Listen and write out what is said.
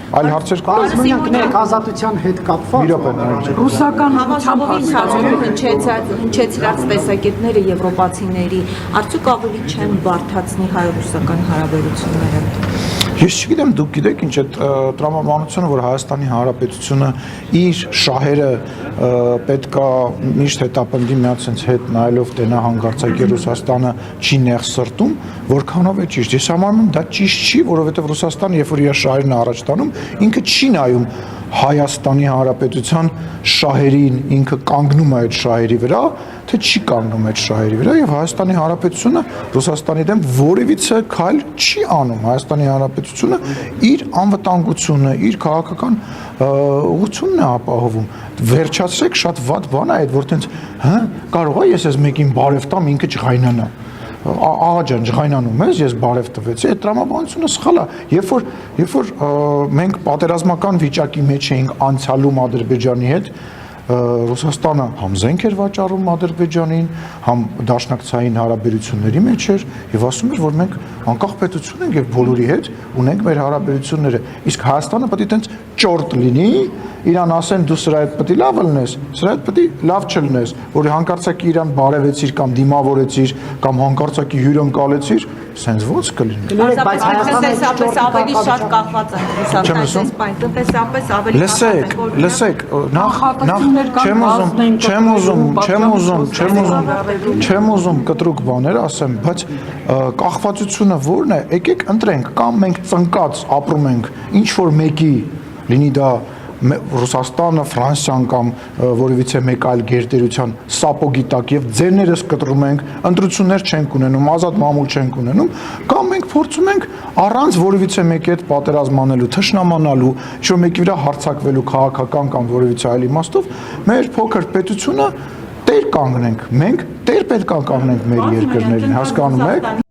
այլ հարցեր կա։ Բազմնյակներ ազատության հետ կապված ռուսական համաշխարհային հնչեցրած տեսակետները եվրոպացիների արդյոք ավելի չեն բարդացնի հայ-ռուսական հարաբերությունները։ Ես չգիտեմ, դուք գիտեք ինչ է տրամաբանությունը, որ Հայաստանի Հանրապետությունը իր շահերը պետքա միշտ հետապնդի մի հատ sense հետ նայելով տենա հանգարցակի Ռուսաստանը չի նեղսրտում, որքանով է ճիշտ։ Ես համարում եմ դա ճիշտ չի, որովհետև Ռուսաստանը, երբ որ իր շահերն է առաջ տանում, ինքը չի նայում Հայաստանի Հանրապետության շահերին, ինքը կանգնում է այդ շահերի վրա, թե չի կանգնում այդ շահերի վրա, եւ Հայաստանի Հանրապետությունը Ռուսաստանի դեմ որևիցե քայլ չի անում։ Հայաստանի Հանրապետությունը իր անվտանգությունը, իր քաղաքական ուղղությունն է ապահովում։ Վերջացրեք, շատ վատ բան է այդ, որ տենց, կարող է ես այս մեկին բարև տամ, ինքը չղայնանա։ Աղա ջան, ջղայնանում ես, ես բարև տվեցի, այդ տրամաբանությունը սխալ է։ Երբ որ մենք պատերազմական վիճակի մեջ էինք անցյալում Ադրբեջանի հետ, Ռուսաստանը համ զենք էր վաճառում Ադրբեջանին, համ դաշնակցային հարաբերությունների մեջ էր եւ ասում էր, որ մենք անկախ պետություն ենք եւ բոլորի հետ ունենք մեր հարաբերությունները։ Իսկ Հայաստանը պետք է տենց ճորտ լինի, իրան ասեն դու սրա հետ պետք է լավ լնես, սրա հետ պետք է լավ չլնես, որ հանկարծակի իրան բարևեցիր կամ դիմավորեցիր կամ հանկարծակի հյուրընկալեցիր, սենց ոնց կլինի։ Բայց տնտեսապես ավելի շատ կախված են Ռուսաստանից, տնտեսապես ավելի Լսեք, չեմ ուզում կտրուկ բաներ ասեմ, բայց կախվածությունը որն է, եկեք ընտրենք, կամ մենք ծնկած ապրում ենք ինչ որ մեկի, լինի դա Ռուսաստանը, Ֆրանսիան կամ որևիցե մեկ այլ գերտերության սապոգի տակ եւ ձերներս կտրում ենք, ընտրություններ չենք ունենում, ազատ մամուլ չենք ունենում, կամ մենք փորձում ենք առանց որևիցե մեկի հետ պատերազմանելու, թշնամանալու, ինչ-որ մեկի վրա հարձակվելու քաղաքական կամ որևիցե այլ իմաստով, մեր փոքր պետությունը տեր կանգնենք, մենք տեր պետք է կանգնենք մեր երկրներին, հասկանում եք։